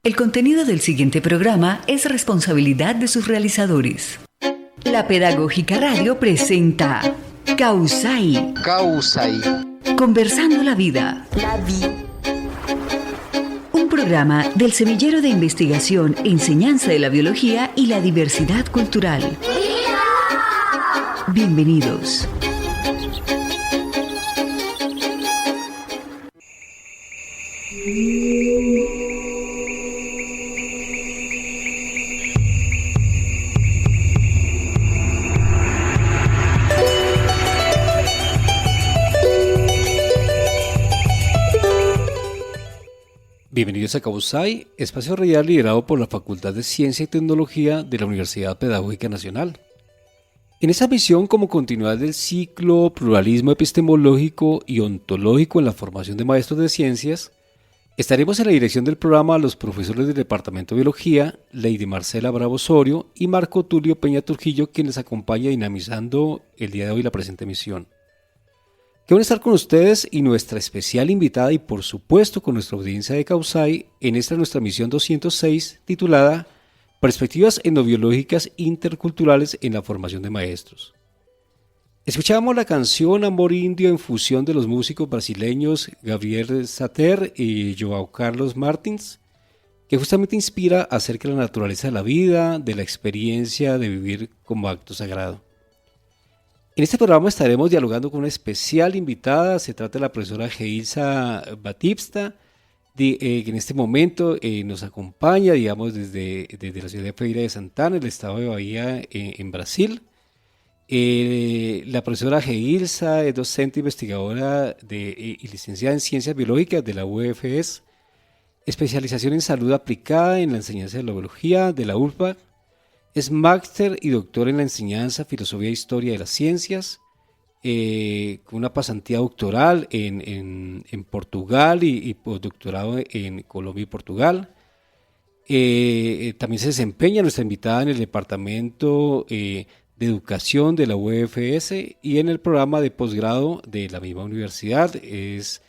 El contenido del siguiente programa es responsabilidad de sus realizadores. La Pedagógica Radio presenta Causai. Conversando la vida. Un programa del Semillero de Investigación, Enseñanza de la Biología y la Diversidad Cultural. Bienvenidos. Bienvenidos a Causai, espacio radial liderado por la Facultad de Ciencia y Tecnología de la Universidad Pedagógica Nacional. En esta misión, como continuidad del ciclo Pluralismo Epistemológico y Ontológico en la Formación de Maestros de Ciencias, estaremos en la dirección del programa los profesores del Departamento de Biología, Lady Marcela Bravo Osorio y Marco Tulio Peña Trujillo, quien les acompaña dinamizando el día de hoy la presente misión. Qué bueno estar con ustedes y nuestra especial invitada y por supuesto con nuestra audiencia de Causai en esta nuestra misión 206 titulada Perspectivas etnobiológicas interculturales en la formación de maestros. Escuchamos la canción Amor Indio en fusión de los músicos brasileños Gabriel Sater y João Carlos Martins, que justamente inspira acerca de la naturaleza de la vida, de la experiencia de vivir como acto sagrado. En este programa estaremos dialogando con una especial invitada, se trata de la profesora Geilza Batista, que en este momento nos acompaña, digamos, desde la ciudad de Feira de Santana, el estado de Bahía, en Brasil. La profesora Geilza es docente investigadora y licenciada en Ciencias Biológicas de la UFS, especialización en salud aplicada en la enseñanza de la biología de la ULPA. Es máster y doctor en la enseñanza, filosofía e historia de las ciencias, con una pasantía doctoral en Portugal y postdoctorado en Colombia y Portugal. También se desempeña nuestra invitada en el Departamento de Educación de la UFS y en el programa de posgrado de la misma universidad. Es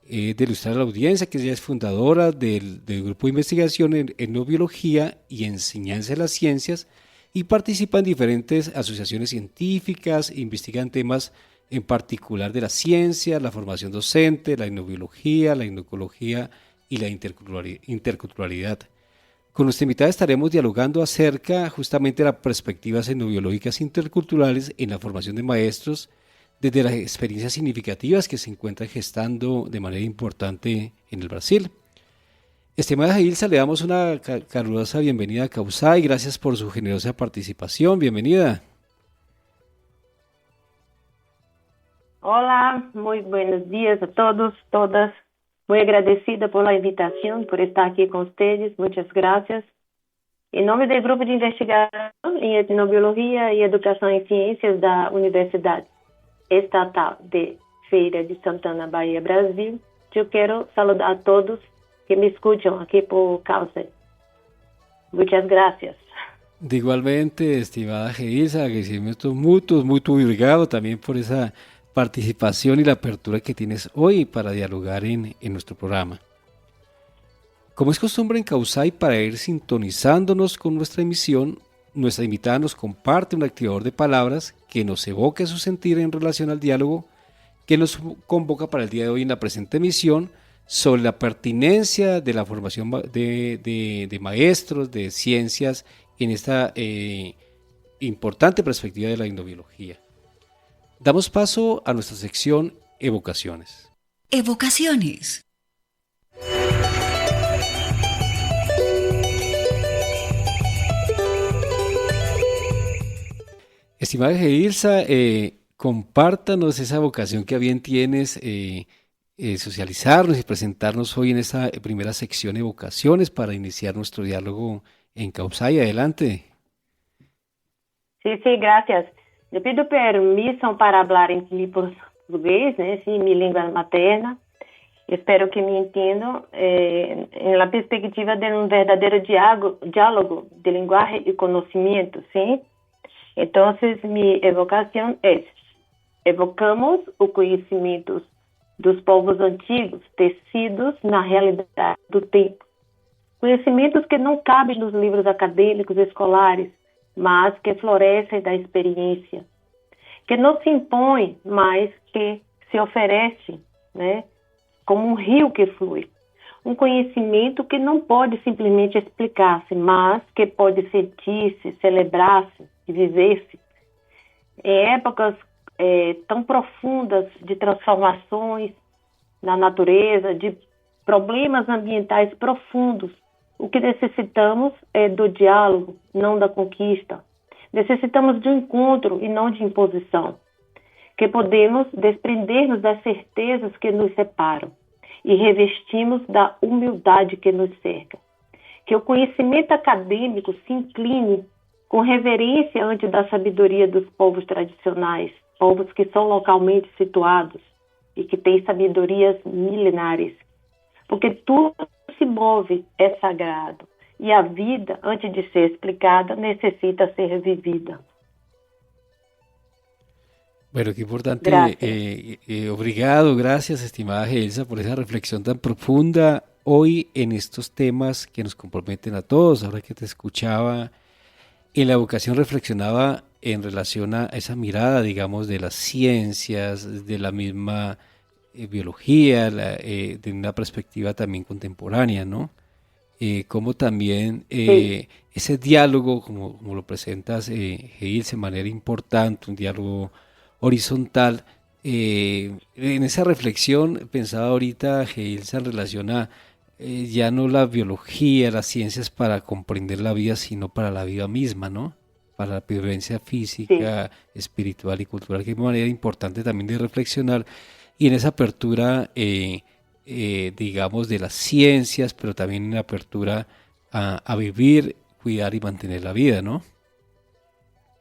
de ilustrar a la audiencia, que ella es fundadora del grupo de investigación en etnobiología y enseñanza de las ciencias y participa en diferentes asociaciones científicas, investiga en temas en particular de la ciencia, la formación docente, la etnobiología, la etnoecología y la interculturalidad. Con nuestra invitada estaremos dialogando acerca justamente de las perspectivas etnobiológicas interculturales en la formación de maestros, desde las experiencias significativas que se encuentran gestando de manera importante en el Brasil. Estimada Geilza, le damos una calurosa bienvenida a Causai y gracias por su generosa participación. Bienvenida. Hola, muy buenos días a todos, todas. Muy agradecida por la invitación, por estar aquí con ustedes. Muchas gracias. En nombre del Grupo de Investigación en Etnobiología y Educación en Ciencias de la Universidad Estatal de Feira de Santana, Bahía, Brasil, yo quiero saludar a todos que me escuchan aquí por Causai. Muchas gracias. Igualmente, estimada Geilza, agradecimientos mutuos, muy obrigado también por esa participación y la apertura que tienes hoy para dialogar en nuestro programa. Como es costumbre en Causai, para ir sintonizándonos con nuestra emisión, nuestra invitada nos comparte un activador de palabras que nos evoca su sentir en relación al diálogo que nos convoca para el día de hoy en la presente emisión sobre la pertinencia de la formación de maestros de ciencias en esta importante perspectiva de la etnobiología. Damos paso a nuestra sección Evocaciones. Evocaciones. Estimada Geilza, compártanos esa vocación que a bien tienes, socializarnos y presentarnos hoy en esta primera sección Evocaciones para iniciar nuestro diálogo en Causai. Adelante. Sí, gracias. Eu pido permissão para falar em português, né, sim, minha língua materna. Espero que me entendam na perspectiva de um verdadeiro diálogo de linguagem e conhecimento, sim? Então, minha evocação é: evocamos os conhecimentos dos povos antigos tecidos na realidade do tempo, conhecimentos que não cabem nos livros acadêmicos escolares, mas que florescem da experiência, que não se impõe, mas que se oferece, né, como um rio que flui. Um conhecimento que não pode simplesmente explicar-se, mas que pode sentir-se, celebrar-se e viver-se. Em épocas tão profundas de transformações na natureza, de problemas ambientais profundos, o que necessitamos é do diálogo, não da conquista. Necessitamos de um encontro e não de imposição. Que podemos desprender-nos das certezas que nos separam e revestimos da humildade que nos cerca. Que o conhecimento acadêmico se incline com reverência ante da sabedoria dos povos tradicionais, povos que são localmente situados e que têm sabedorias milenares. Porque tudo se move, é sagrado. E a vida, antes de ser explicada, necesita ser vivida. Bueno, qué importante. Obrigado, gracias, estimada Elsa, por esa reflexión tan profunda hoy en estos temas que nos comprometen a todos. Ahora que te escuchaba, en la vocación reflexionaba en relación a esa mirada, digamos, de las ciencias, de la misma biología, de una perspectiva también contemporánea, ¿no? Como también ese diálogo, como lo presentas, Ilse, de manera importante, un diálogo horizontal. En esa reflexión pensaba ahorita, Ilse, en relación a ya no la biología, las ciencias para comprender la vida, sino para la vida misma, ¿no? Para la vivencia física, espiritual y cultural, que es una manera importante también de reflexionar. Y en esa apertura, digamos, de las ciencias, pero también en la apertura a vivir, cuidar y mantener la vida, ¿no?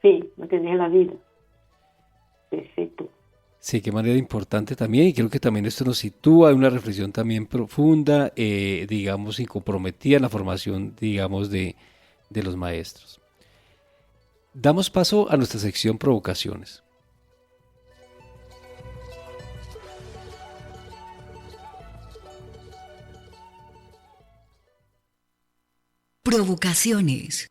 Sí, mantener la vida. Perfecto. Sí, qué manera importante también, y creo que también esto nos sitúa en una reflexión también profunda, digamos, y comprometida en la formación, digamos, de los maestros. Damos paso a nuestra sección Provocaciones. Provocaciones.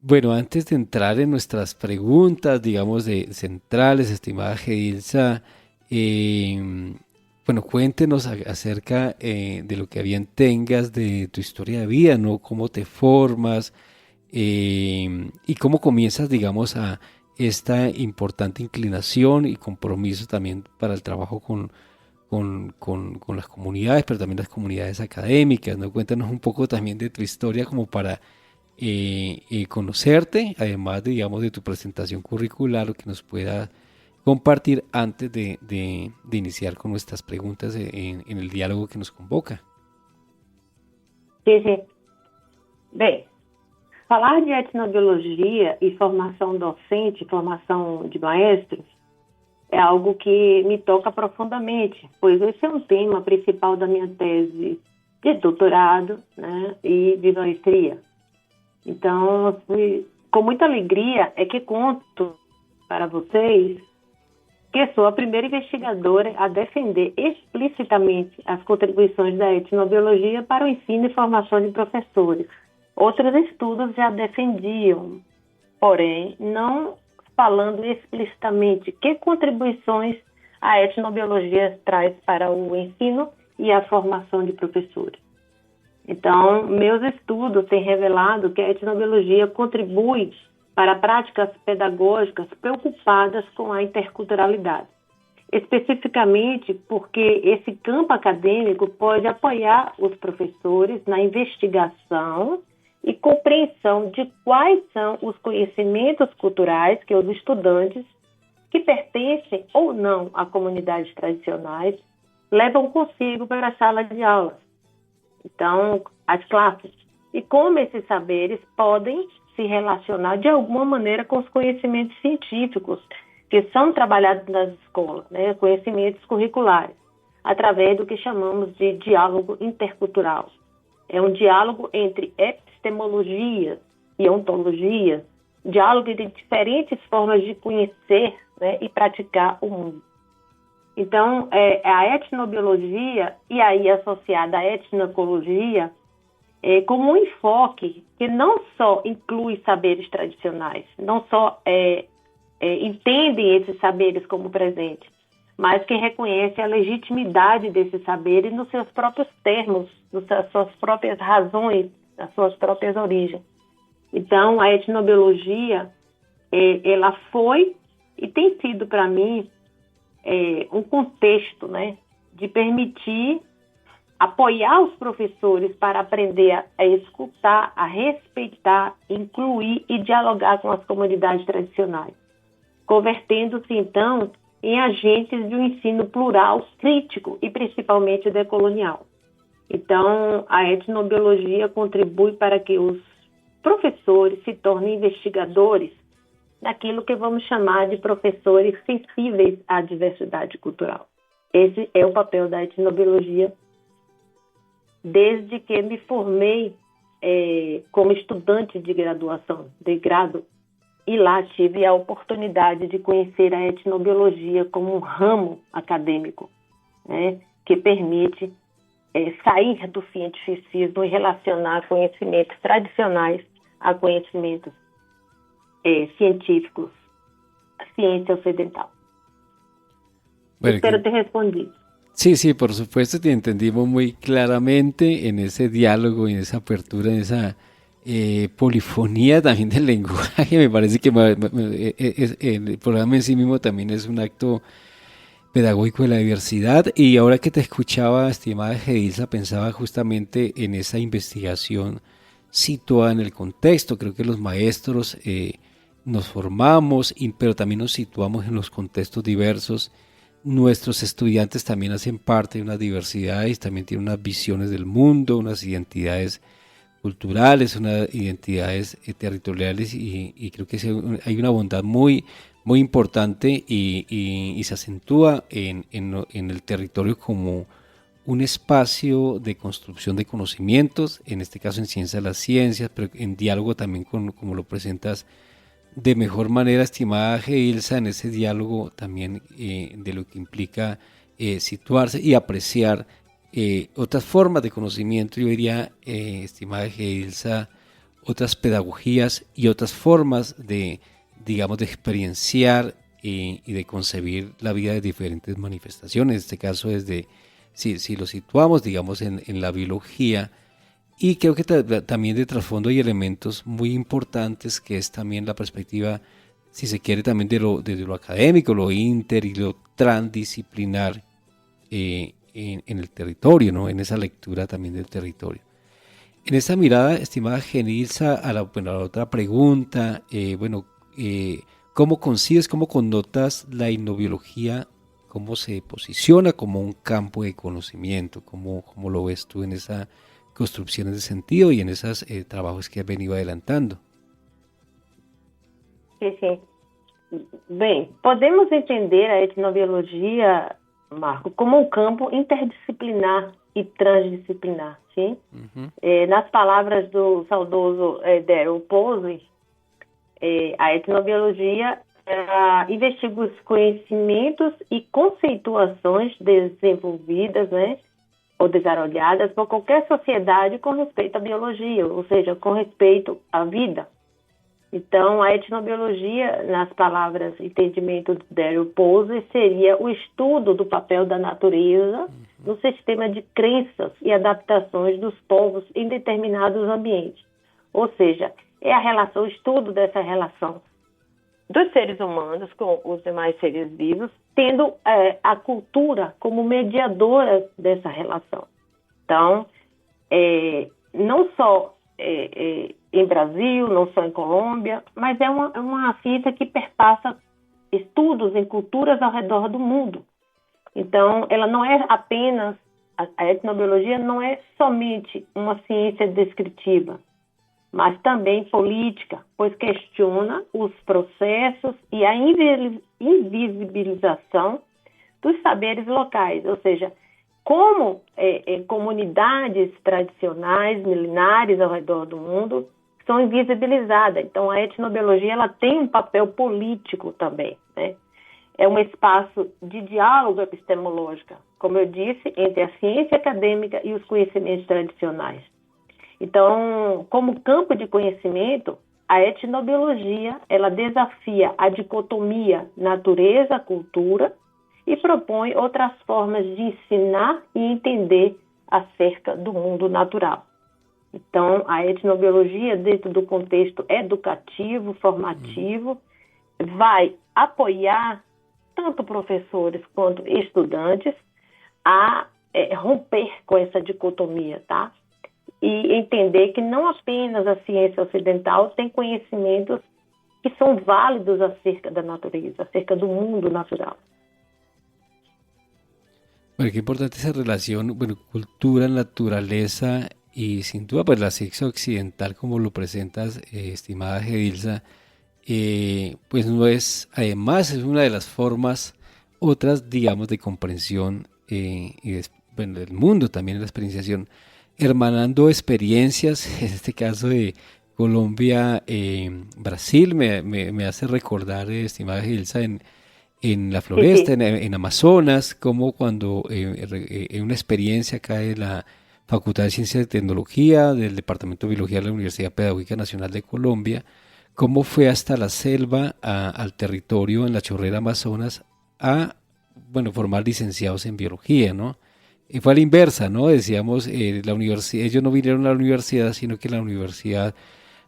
Bueno, antes de entrar en nuestras preguntas, digamos, de centrales, estimada Gedilza, bueno, cuéntenos acerca de lo que bien tengas de tu historia de vida, ¿no? Cómo te formas y cómo comienzas, digamos, a esta importante inclinación y compromiso también para el trabajo con las comunidades, pero también las comunidades académicas, ¿no? Cuéntanos un poco también de tu historia como para conocerte, además, digamos, de tu presentación curricular, o que nos pueda compartir antes de iniciar con nuestras preguntas en el diálogo que nos convoca. Sim. Bem, falar de etnobiologia e formação docente, formação de maestros, é algo que me toca profundamente, pois esse é um tema principal da minha tese de doutorado, né, e de maestria. Então, com muita alegria é que conto para vocês que sou a primeira investigadora a defender explicitamente as contribuições da etnobiologia para o ensino e formação de professores. Outros estudos já defendiam, porém, não falando explicitamente que contribuições a etnobiologia traz para o ensino e a formação de professores. Então, meus estudos têm revelado que a etnobiologia contribui para práticas pedagógicas preocupadas com a interculturalidade. Especificamente porque esse campo acadêmico pode apoiar os professores na investigação e compreensão de quais são os conhecimentos culturais que os estudantes, que pertencem ou não a comunidades tradicionais, levam consigo para a sala de aula. Então, as classes. E como esses saberes podem se relacionar de alguma maneira com os conhecimentos científicos que são trabalhados nas escolas, né? Conhecimentos curriculares, através do que chamamos de diálogo intercultural. É um diálogo entre epistemologias e ontologias, diálogo entre diferentes formas de conhecer né, e praticar o mundo. Então, a etnobiologia, e aí associada à etnocologia, como um enfoque que não só inclui saberes tradicionais, não só entendem esses saberes como presentes, mas que reconhece a legitimidade desses saberes nos seus próprios termos, nas suas próprias razões, nas suas próprias origens. Então, a etnobiologia, ela foi e tem sido para mim um contexto, né, de permitir apoiar os professores para aprender a escutar, a respeitar, incluir e dialogar com as comunidades tradicionais, convertendo-se, então, em agentes de um ensino plural, crítico e principalmente decolonial. Então, a etnobiologia contribui para que os professores se tornem investigadores daquilo que vamos chamar de professores sensíveis à diversidade cultural. Esse é o papel da etnobiologia desde que me formei como estudante de graduação, de grado, e lá tive a oportunidade de conhecer a etnobiologia como um ramo acadêmico, né, que permite sair do cientificismo e relacionar conhecimentos tradicionais a conhecimentos científicos, a ciência ocidental. Bueno, Espero ter respondido. Sí, sí, por supuesto, te entendimos muy claramente en ese diálogo, en esa apertura, en esa polifonía también del lenguaje. Me parece que el programa en sí mismo también es un acto pedagógico de la diversidad. Y ahora que te escuchaba, estimada Gedilza, pensaba justamente en esa investigación situada en el contexto. Creo que los maestros nos formamos, pero también nos situamos en los contextos diversos. Nuestros estudiantes también hacen parte de unas diversidades, también tienen unas visiones del mundo, unas identidades culturales, unas identidades territoriales, y creo que hay una bondad muy, muy importante y se acentúa en el territorio como un espacio de construcción de conocimientos, en este caso en ciencia de las ciencias, pero en diálogo también como lo presentas de mejor manera, estimada Gedilza, en ese diálogo también de lo que implica situarse y apreciar otras formas de conocimiento. Yo diría, estimada Gedilza, otras pedagogías y otras formas de, digamos, de experienciar y de concebir la vida de diferentes manifestaciones. En este caso, si lo situamos, digamos, en la biología. Y creo que también de trasfondo hay elementos muy importantes, que es también la perspectiva, si se quiere, también de lo académico, lo inter y lo transdisciplinar en el territorio, ¿no? En esa lectura también del territorio. En esta mirada, estimada Gedilza, a la otra pregunta, ¿cómo concibes, cómo connotas la etnobiología? ¿Cómo se posiciona como un campo de conocimiento? ¿Cómo lo ves tú en esa construcciones de sentido y en esos trabajos que has venido adelantando? Sim. Bem, podemos entender a etnobiologia, Marco, como um campo interdisciplinar e transdisciplinar, sim? Uhum. Nas palavras do saudoso Daryl Posey, a etnobiologia investiga os conhecimentos e conceituações desenvolvidas, né, ou desarrolladas por qualquer sociedade com respeito à biologia, ou seja, com respeito à vida. Então, a etnobiologia, nas palavras entendimento do Daryl Posey, seria o estudo do papel da natureza no sistema de crenças e adaptações dos povos em determinados ambientes. Ou seja, é a relação, o estudo dessa relação dos seres humanos com os demais seres vivos, tendo a cultura como mediadora dessa relação. Então, não só em Brasil, não só em Colômbia, mas é uma ciência que perpassa estudos em culturas ao redor do mundo. Então, ela não é apenas, a etnobiologia não é somente uma ciência descritiva, mas também política, pois questiona os processos e a invisibilização dos saberes locais, ou seja, como comunidades tradicionais, milenares ao redor do mundo são invisibilizadas. Então, a etnobiologia ela tem um papel político também, né? é um espaço de diálogo epistemológico, como eu disse, entre a ciência acadêmica e os conhecimentos tradicionais. Então, como campo de conhecimento, a etnobiologia, ela desafia a dicotomia natureza-cultura e propõe outras formas de ensinar e entender acerca do mundo natural. Então, a etnobiologia, dentro do contexto educativo, formativo, vai apoiar tanto professores quanto estudantes a romper com essa dicotomia, tá? E entender que não apenas a ciência ocidental tem conhecimentos que são válidos acerca da natureza, acerca do mundo natural. Bueno, qué importante esa relación, bueno, cultura, naturaleza y sin duda pues la ciencia occidental como lo presentas, estimada Gedilza, pues no es, además es una de las formas, otras digamos de comprensión bueno, del mundo también la experienciación, hermanando experiencias, en este caso de Colombia, Brasil, me hace recordar, estimada Gedilza, en la floresta, en Amazonas, como cuando en una experiencia acá de la Facultad de Ciencias y Tecnología del Departamento de Biología de la Universidad Pedagógica Nacional de Colombia, cómo fue hasta la selva, al territorio en la chorrera Amazonas, a formar licenciados en biología, ¿no? Y fue a la inversa, ¿no? Decíamos, la universidad, ellos no vinieron a la universidad, sino que la universidad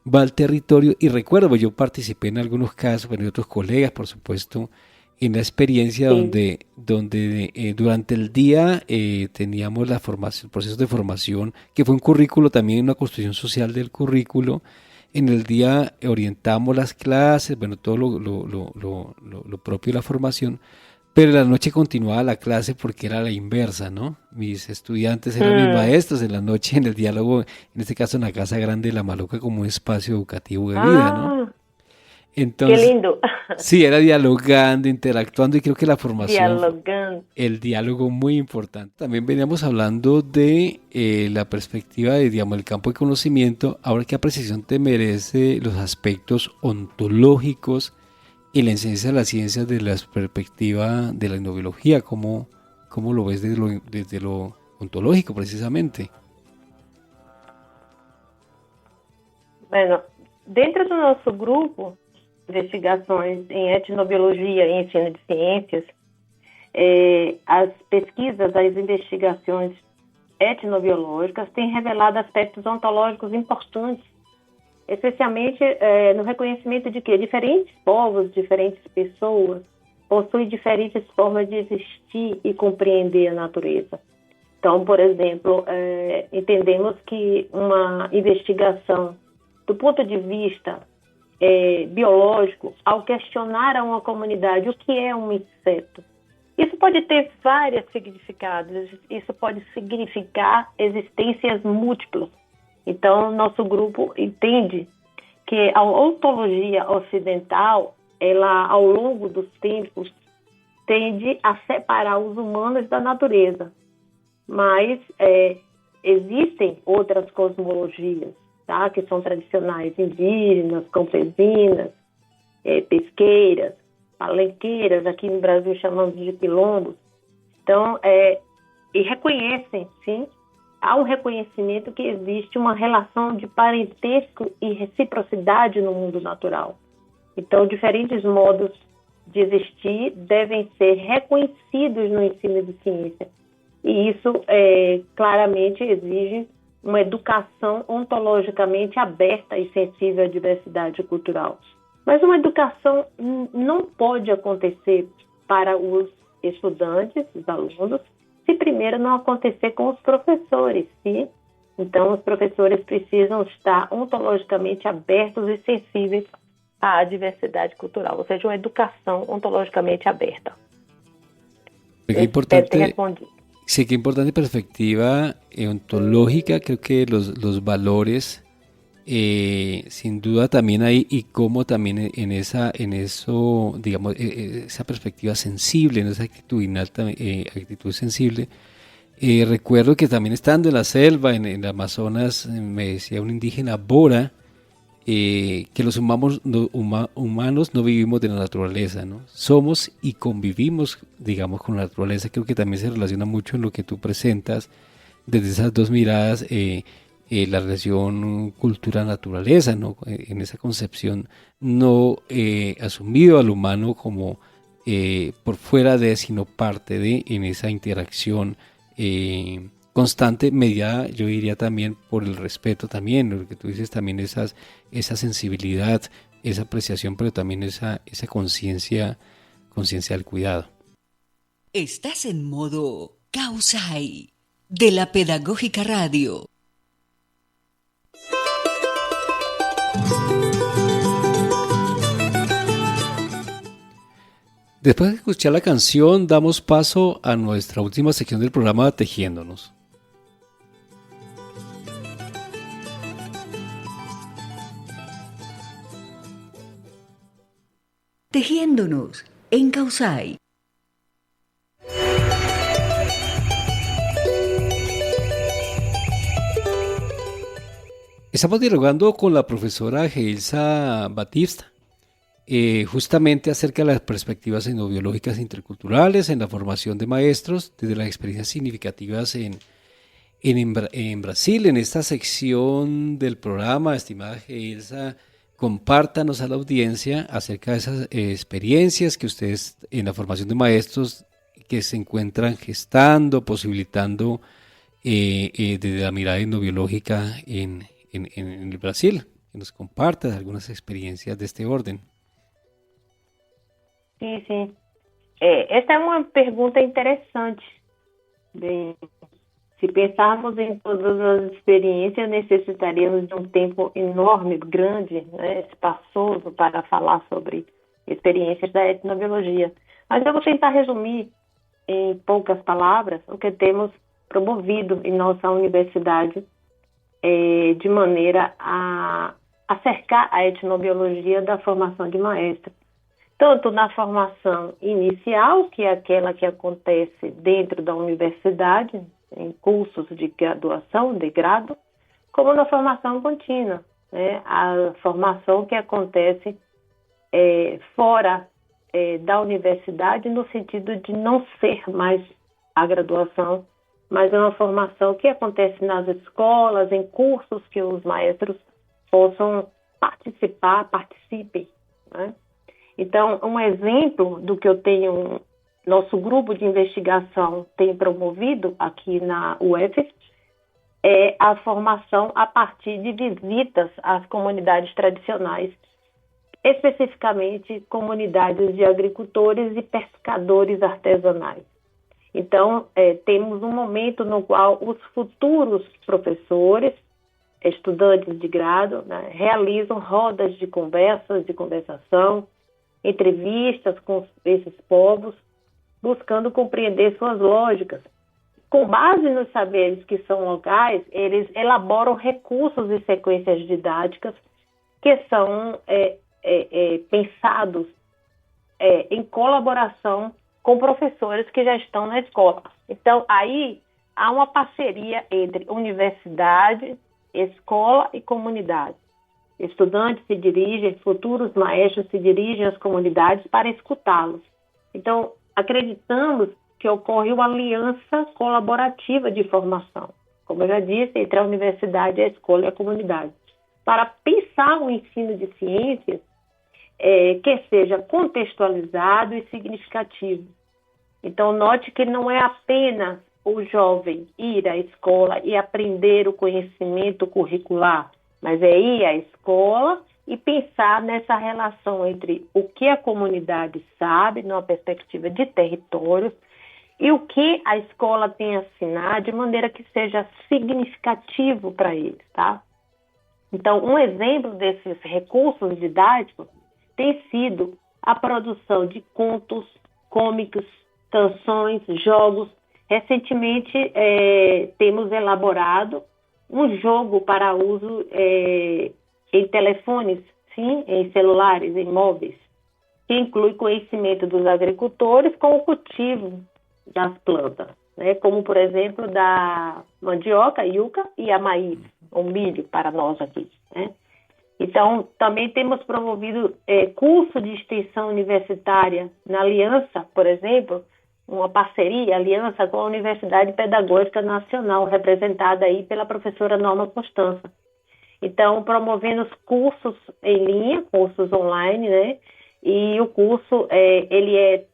va al territorio. Y recuerdo, yo participé en algunos casos, y otros colegas, por supuesto, en la experiencia donde durante el día teníamos la formación, el proceso de formación, que fue un currículo también, una construcción social del currículo. En el día orientamos las clases, todo lo propio de la formación, pero en la noche continuaba la clase porque era la inversa, ¿no? Mis estudiantes eran mis maestros, en la noche en el diálogo, en este caso en la Casa Grande de La Maloca, como un espacio educativo de vida, ¿no? Entonces, qué lindo. Sí, era dialogando, interactuando, y creo que la formación, el diálogo muy importante. También veníamos hablando de la perspectiva de, digamos, el campo de conocimiento. Ahora, ¿qué apreciación te merece los aspectos ontológicos y la enseñanza de las ciencias de la perspectiva de la etnobiología? ¿Cómo lo ves desde lo ontológico, precisamente? Bueno, dentro do nosso grupo, investigações em etnobiologia e ensino de ciências, as pesquisas, as investigações etnobiológicas têm revelado aspectos ontológicos importantes, especialmente no reconhecimento de que diferentes povos, diferentes pessoas possuem diferentes formas de existir e compreender a natureza. Então, por exemplo, entendemos que uma investigação do ponto de vista biológico, ao questionar a uma comunidade o que é um inseto, isso pode ter vários significados, isso pode significar existências múltiplas. Então, nosso grupo entende que a ontologia ocidental, ela, ao longo dos tempos, tende a separar os humanos da natureza, mas existem outras cosmologias, tá? Que são tradicionais, indígenas, campesinas, pesqueiras, palenqueiras, aqui no Brasil chamamos de quilombos. Então, e reconhecem, sim, há um reconhecimento que existe uma relação de parentesco e reciprocidade no mundo natural. Então, diferentes modos de existir devem ser reconhecidos no ensino de ciência. E isso claramente exige uma educação ontologicamente aberta e sensível à diversidade cultural. Mas uma educação não pode acontecer para os estudantes, os alunos, se primeiro não acontecer com os professores, sim? Então, os professores precisam estar ontologicamente abertos e sensíveis à diversidade cultural, ou seja, uma educação ontologicamente aberta. Qué importante, sí, qué importante perspectiva ontológica, creo que los valores sin duda también hay, y cómo también en eso, digamos, esa perspectiva sensible, en esa actitudinal, actitud sensible. Recuerdo que también estando en la selva, en el Amazonas, me decía un indígena Bora, que los humanos no vivimos de la naturaleza, ¿no? Somos y convivimos, digamos, con la naturaleza. Creo que también se relaciona mucho en lo que tú presentas desde esas dos miradas, la relación cultura-naturaleza, ¿no? En esa concepción no asumido al humano como por fuera de, sino parte de, en esa interacción constante, mediada, yo diría también por el respeto también, lo que tú dices también, esa sensibilidad, esa apreciación, pero también esa conciencia del cuidado. Estás en modo Causai de la Pedagógica Radio. Después de escuchar la canción, damos paso a nuestra última sección del programa, Tejiéndonos. Tejiéndonos en Causai. Estamos dialogando con la profesora Geilsa Batista, justamente acerca de las perspectivas etnobiológicas e interculturales en la formación de maestros, desde las experiencias significativas en Brasil. En esta sección del programa, estimada Geilsa, compártanos a la audiencia acerca de esas experiencias que ustedes en la formación de maestros que se encuentran gestando, posibilitando desde la mirada etnobiológica en el Brasil, que nos compartas algunas experiencias de este orden. Sim. Essa é uma pergunta interessante. Bem, se pensarmos em todas as experiências, necessitaríamos de um tempo enorme, grande, né, espaçoso para falar sobre experiências da etnobiologia. Mas eu vou tentar resumir em poucas palavras o que temos promovido em nossa universidade de maneira a acercar a etnobiologia da formação de maestro. Tanto na formação inicial, que é aquela que acontece dentro da universidade, em cursos de graduação, de grado, como na formação contínua, né? A formação que acontece fora da universidade, no sentido de não ser mais a graduação, mas é uma formação que acontece nas escolas, em cursos que os maestros possam participem, né? Então, um exemplo do que eu tenho, nosso grupo de investigação tem promovido aqui na UF, é a formação a partir de visitas às comunidades tradicionais, especificamente comunidades de agricultores e pescadores artesanais. Então, temos um momento no qual os futuros professores, estudantes de grado, né, realizam rodas de conversação, entrevistas com esses povos, buscando compreender suas lógicas. Com base nos saberes que são locais, eles elaboram recursos e sequências didáticas que são pensados em colaboração com professores que já estão na escola. Então, aí há uma parceria entre universidade, escola e comunidade. Estudantes se dirigem, futuros maestros se dirigem às comunidades para escutá-los. Então, acreditamos que ocorre uma aliança colaborativa de formação, como eu já disse, entre a universidade, a escola e a comunidade, para pensar o ensino de ciências que seja contextualizado e significativo. Então, note que não é apenas o jovem ir à escola e aprender o conhecimento curricular, mas é ir à escola e pensar nessa relação entre o que a comunidade sabe, numa perspectiva de territórios, e o que a escola tem a ensinar de maneira que seja significativo para eles, tá? Então, um exemplo desses recursos didáticos tem sido a produção de contos, cômicos, canções, jogos. Recentemente, temos elaborado um jogo para uso em telefones, sim, em celulares, em móveis, que inclui conhecimento dos agricultores com o cultivo das plantas, né? Como, por exemplo, da mandioca, yuca e a maíz, o milho para nós aqui, né? Então, também temos promovido curso de extensão universitária na Aliança, por exemplo, uma parceria, aliança com a Universidade Pedagógica Nacional, representada aí pela professora Norma Constança. Então, promovendo os cursos em linha, cursos online, né? E o curso, ele é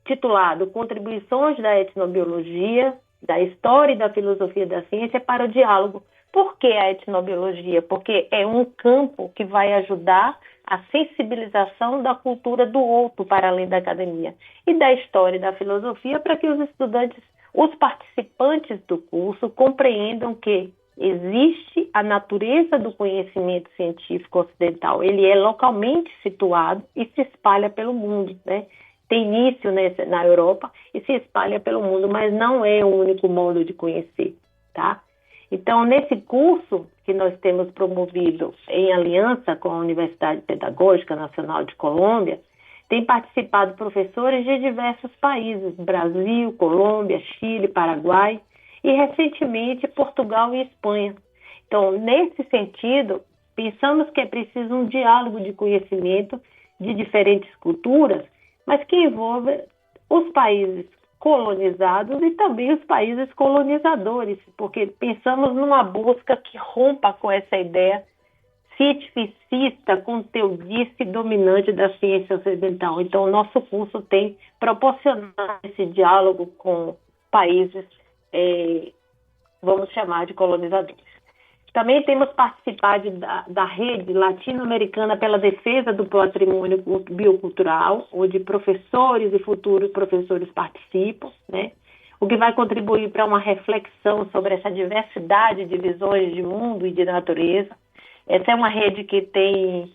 titulado Contribuições da Etnobiologia, da História e da Filosofia da Ciência para o Diálogo. Por que a etnobiologia? Porque é um campo que vai ajudar a sensibilização da cultura do outro para além da academia e da história e da filosofia para que os estudantes, os participantes do curso compreendam que existe a natureza do conhecimento científico ocidental. Ele é localmente situado e se espalha pelo mundo, né? Tem início na Europa e se espalha pelo mundo, mas não é o único modo de conhecer, tá? Então, nesse curso que nós temos promovido em aliança com a Universidade Pedagógica Nacional de Colômbia, tem participado professores de diversos países, Brasil, Colômbia, Chile, Paraguai e, recentemente, Portugal e Espanha. Então, nesse sentido, pensamos que é preciso um diálogo de conhecimento de diferentes culturas, mas que envolve os países colonizados e também os países colonizadores, porque pensamos numa busca que rompa com essa ideia cientificista, conteudista e dominante da ciência ocidental. Então, o nosso curso tem proporcionado esse diálogo com países, vamos chamar de colonizadores. Também temos participado da rede latino-americana pela defesa do patrimônio biocultural, onde professores e futuros professores participam, né? O que vai contribuir para uma reflexão sobre essa diversidade de visões de mundo e de natureza. Essa é uma rede que tem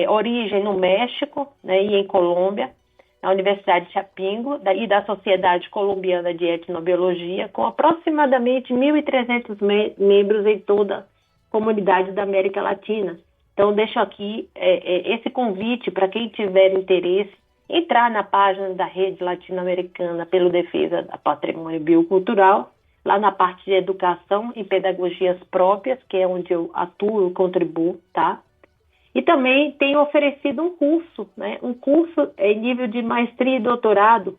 origem no México, né, e em Colômbia, na Universidade de Chapingo e da Sociedade Colombiana de Etnobiologia, com aproximadamente 1.300 membros em toda a comunidade da América Latina. Então, deixo aqui esse convite para quem tiver interesse, entrar na página da Rede Latino-Americana pela Defesa do Patrimônio Biocultural, lá na parte de Educação e Pedagogias Próprias, que é onde eu atuo e contribuo, tá? E também tenho oferecido um curso, né? Um curso em nível de maestria e doutorado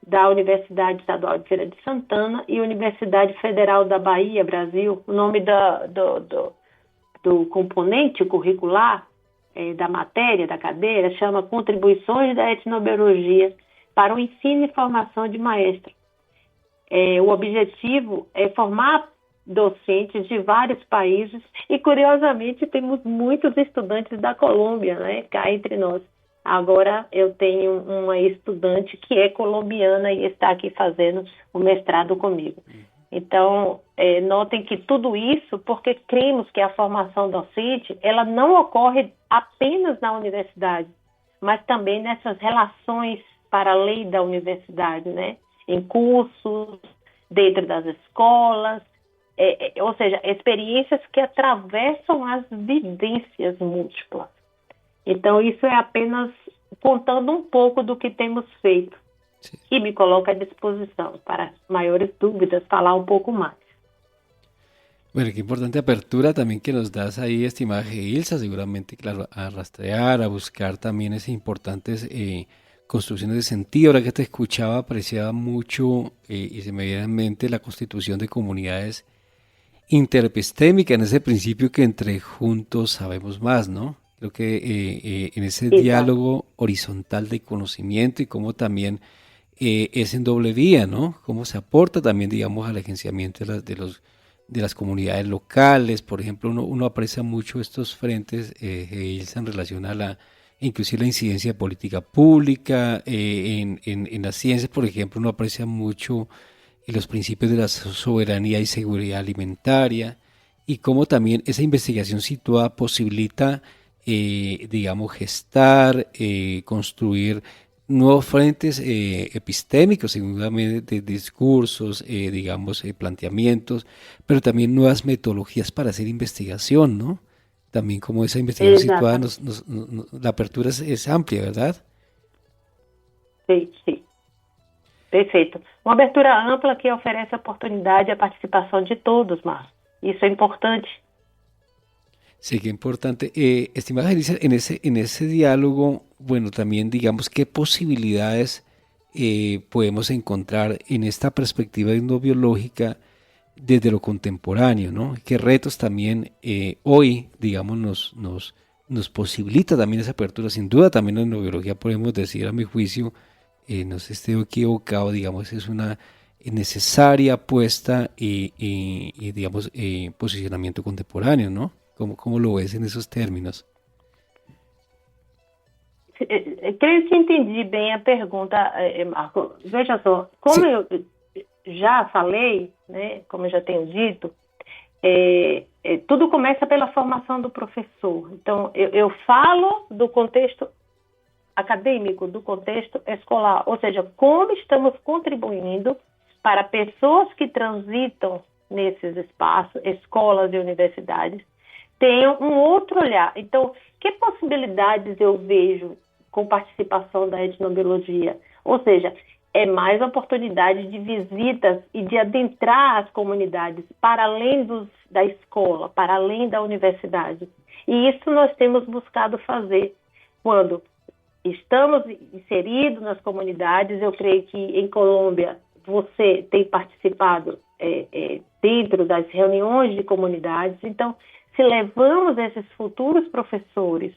da Universidade Estadual de Feira de Santana e Universidade Federal da Bahia, Brasil. O nome do componente curricular da matéria, da cadeira, chama Contribuições da Etnobiologia para o Ensino e Formação de Maestro. O objetivo é formar docentes de vários países e, curiosamente, temos muitos estudantes da Colômbia, né, cá entre nós. Agora eu tenho uma estudante que é colombiana e está aqui fazendo o mestrado comigo. Então, notem que tudo isso porque cremos que a formação docente ela não ocorre apenas na universidade, mas também nessas relações para além da universidade, né, em cursos, dentro das escolas, ou seja, experiências que atravessam as vivências múltiplas. Então, isso é apenas contando um pouco do que temos feito. Sim. E me coloco à disposição para maiores dúvidas, falar um pouco mais. Bueno, qué importante apertura también que nos das ahí, estimada Ilsa, seguramente, claro, a rastrear, a buscar también esas importantes construcciones de sentido. Ahora que te escuchaba, apreciaba mucho y se me viene en mente la constitución de comunidades interepistémica, en ese principio que entre juntos sabemos más, ¿no? Creo que en ese diálogo horizontal de conocimiento y cómo también es en doble vía, ¿no? Cómo se aporta también, digamos, al agenciamiento de las comunidades locales. Por ejemplo, uno aprecia mucho estos frentes, en relación a inclusive la incidencia de política pública, en las ciencias, por ejemplo, uno aprecia mucho los principios de la soberanía y seguridad alimentaria, y cómo también esa investigación situada posibilita, digamos, gestar, construir nuevos frentes epistémicos, seguramente de discursos, digamos, planteamientos, pero también nuevas metodologías para hacer investigación, ¿no? También como esa investigación situada, la apertura es amplia, ¿verdad? Sí, sí. Perfeito. Uma abertura ampla que oferece oportunidade à participação de todos, Márcio. Isso é importante. Sí, qué importante. Estimada Elisa, en ese diálogo, bueno, también digamos qué posibilidades podemos encontrar en esta perspectiva etnobiológica desde lo contemporáneo, ¿no? Qué retos también hoy, digamos, nos posibilita también esa apertura. Sin duda, también la etnobiología, podemos decir, a mi juicio, no sé si estoy equivocado, digamos, es una necesaria apuesta y digamos, posicionamiento contemporáneo, ¿no? ¿Cómo lo ves en esos términos? Creio que entendi bem a pergunta, Marco. Veja só, como Sí, eu já falei, né, como eu já tenho dito, tudo começa pela formação do professor. Então, eu falo do contexto acadêmico, do contexto escolar, ou seja, como estamos contribuindo para pessoas que transitam nesses espaços, escolas e universidades, tenham um outro olhar. Então, que possibilidades eu vejo com participação da etnobiologia? Ou seja, é mais oportunidade de visitas e de adentrar as comunidades para além da escola, para além da universidade. E isso nós temos buscado fazer quando estamos inseridos nas comunidades. Eu creio que em Colômbia você tem participado dentro das reuniões de comunidades. Então, se levamos esses futuros professores,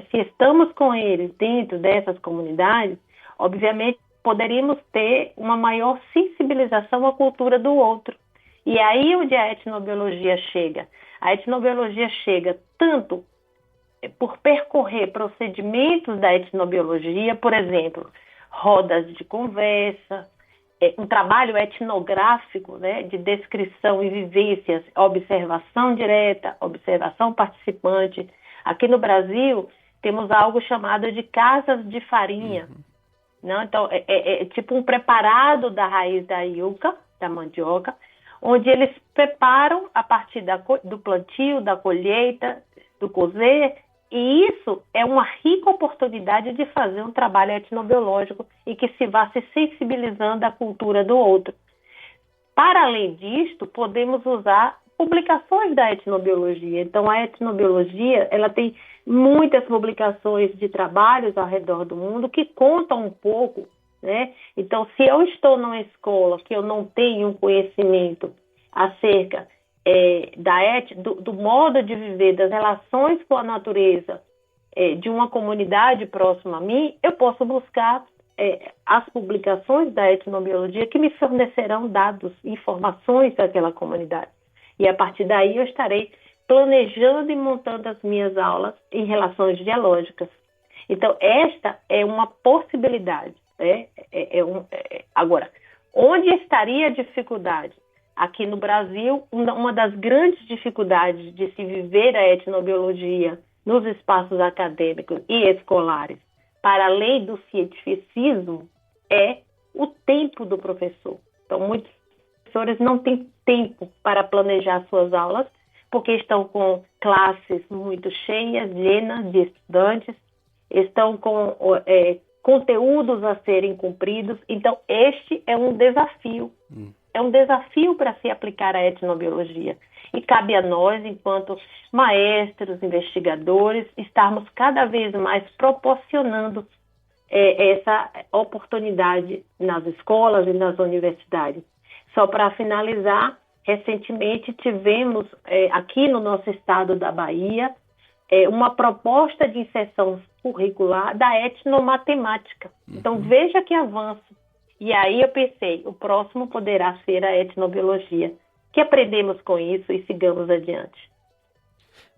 se estamos com eles dentro dessas comunidades, obviamente poderíamos ter uma maior sensibilização à cultura do outro. E aí onde a etnobiologia chega. A etnobiologia chega tanto por percorrer procedimentos da etnobiologia, por exemplo, rodas de conversa, um trabalho etnográfico, né, de descrição e vivências, observação direta, observação participante. Aqui no Brasil, temos algo chamado de casas de farinha. Não? Então, é tipo um preparado da raiz da yuca, da mandioca, onde eles preparam a partir do plantio, da colheita, do cozer, e isso é uma rica oportunidade de fazer um trabalho etnobiológico e que se vá se sensibilizando à cultura do outro. Para além disto, podemos usar publicações da etnobiologia. Então, a etnobiologia, ela tem muitas publicações de trabalhos ao redor do mundo que contam um pouco, né? Então, se eu estou numa escola que eu não tenho um conhecimento acerca do modo de viver, das relações com a natureza de uma comunidade próxima a mim, eu posso buscar as publicações da etnobiologia que me fornecerão dados, informações daquela comunidade. E a partir daí eu estarei planejando e montando as minhas aulas em relações dialógicas. Então, esta é uma possibilidade. Agora, onde estaria a dificuldade? Aqui no Brasil, uma das grandes dificuldades de se viver a etnobiologia nos espaços acadêmicos e escolares, para além do cientificismo, é o tempo do professor. Então, muitos professores não têm tempo para planejar suas aulas, porque estão com classes muito cheias, llenas de estudantes, estão com conteúdos a serem cumpridos. Então, este é um desafio. É um desafio para se aplicar a etnobiologia. E cabe a nós, enquanto maestros, investigadores, estarmos cada vez mais proporcionando essa oportunidade nas escolas e nas universidades. Só para finalizar, recentemente tivemos aqui no nosso estado da Bahia uma proposta de inserção curricular da etnomatemática. Então, veja que avanço. E aí eu pensei, o próximo poderá ser a etnobiologia. Que aprendemos com isso y sigamos adiante.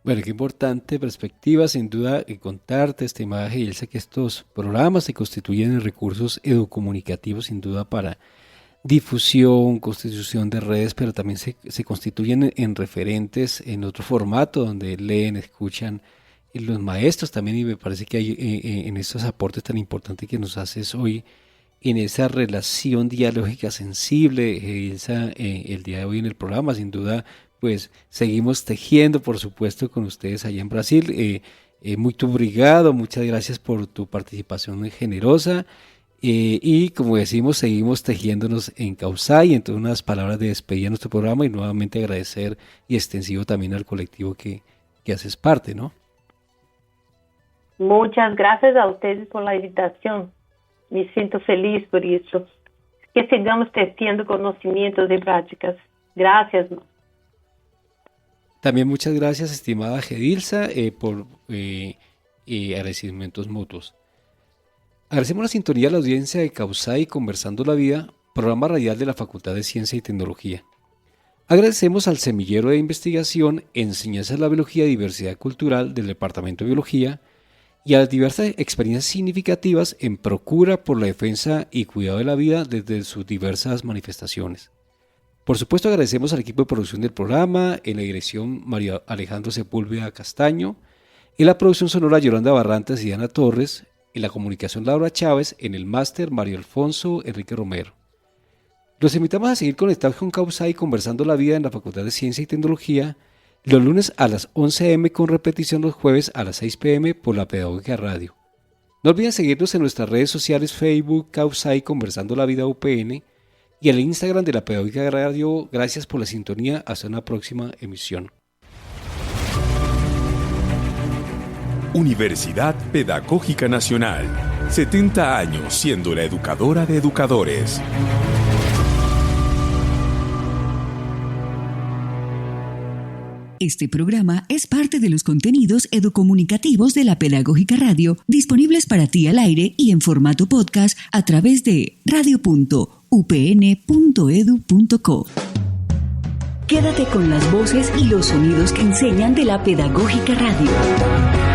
Bueno, qué importante perspectiva, sin duda, y contarte, estimada Elsa, que estos programas se constituyen en recursos educomunicativos, sin duda, para difusión, constitución de redes, pero también se constituyen en referentes en otro formato, donde leen, escuchan los maestros también, y me parece que hay en estos aportes tan importantes que nos haces hoy, en esa relación dialógica sensible, Elsa, el día de hoy en el programa, sin duda, pues seguimos tejiendo, por supuesto, con ustedes allá en Brasil. Muy obrigado, muchas gracias por tu participación generosa, y como decimos, seguimos tejiéndonos en Causay. Entonces, unas palabras de despedida a nuestro programa y nuevamente agradecer y extensivo también al colectivo que que haces parte, ¿no? Muchas gracias a ustedes por la invitación. Me siento feliz por eso. Que sigamos teniendo conocimientos y prácticas. Gracias. También muchas gracias, estimada Gedilza, por agradecimientos mutuos. Agradecemos la sintonía a la audiencia de Causai Conversando la Vida, programa radial de la Facultad de Ciencia y Tecnología. Agradecemos al Semillero de Investigación Enseñanza de la Biología y Diversidad Cultural del Departamento de Biología y a las diversas experiencias significativas en procura por la defensa y cuidado de la vida desde sus diversas manifestaciones. Por supuesto, agradecemos al equipo de producción del programa, en la dirección María Alejandro Sepúlveda Castaño, en la producción sonora Yolanda Barrantes y Diana Torres, en la comunicación Laura Chávez, en el máster Mario Alfonso Enrique Romero. Los invitamos a seguir conectados con Causai Conversando la Vida en la Facultad de Ciencia y Tecnología, los lunes a las 11 a.m. con repetición los jueves a las 6 p.m. por la Pedagógica Radio. No olviden seguirnos en nuestras redes sociales Facebook Causai Conversando la Vida UPN y el Instagram de la Pedagógica Radio. Gracias por la sintonía. Hasta una próxima emisión. Universidad Pedagógica Nacional. 70 años siendo la educadora de educadores. Este programa es parte de los contenidos educomunicativos de la Pedagógica Radio, disponibles para ti al aire y en formato podcast a través de radio.upn.edu.co. Quédate con las voces y los sonidos que enseñan de la Pedagógica Radio.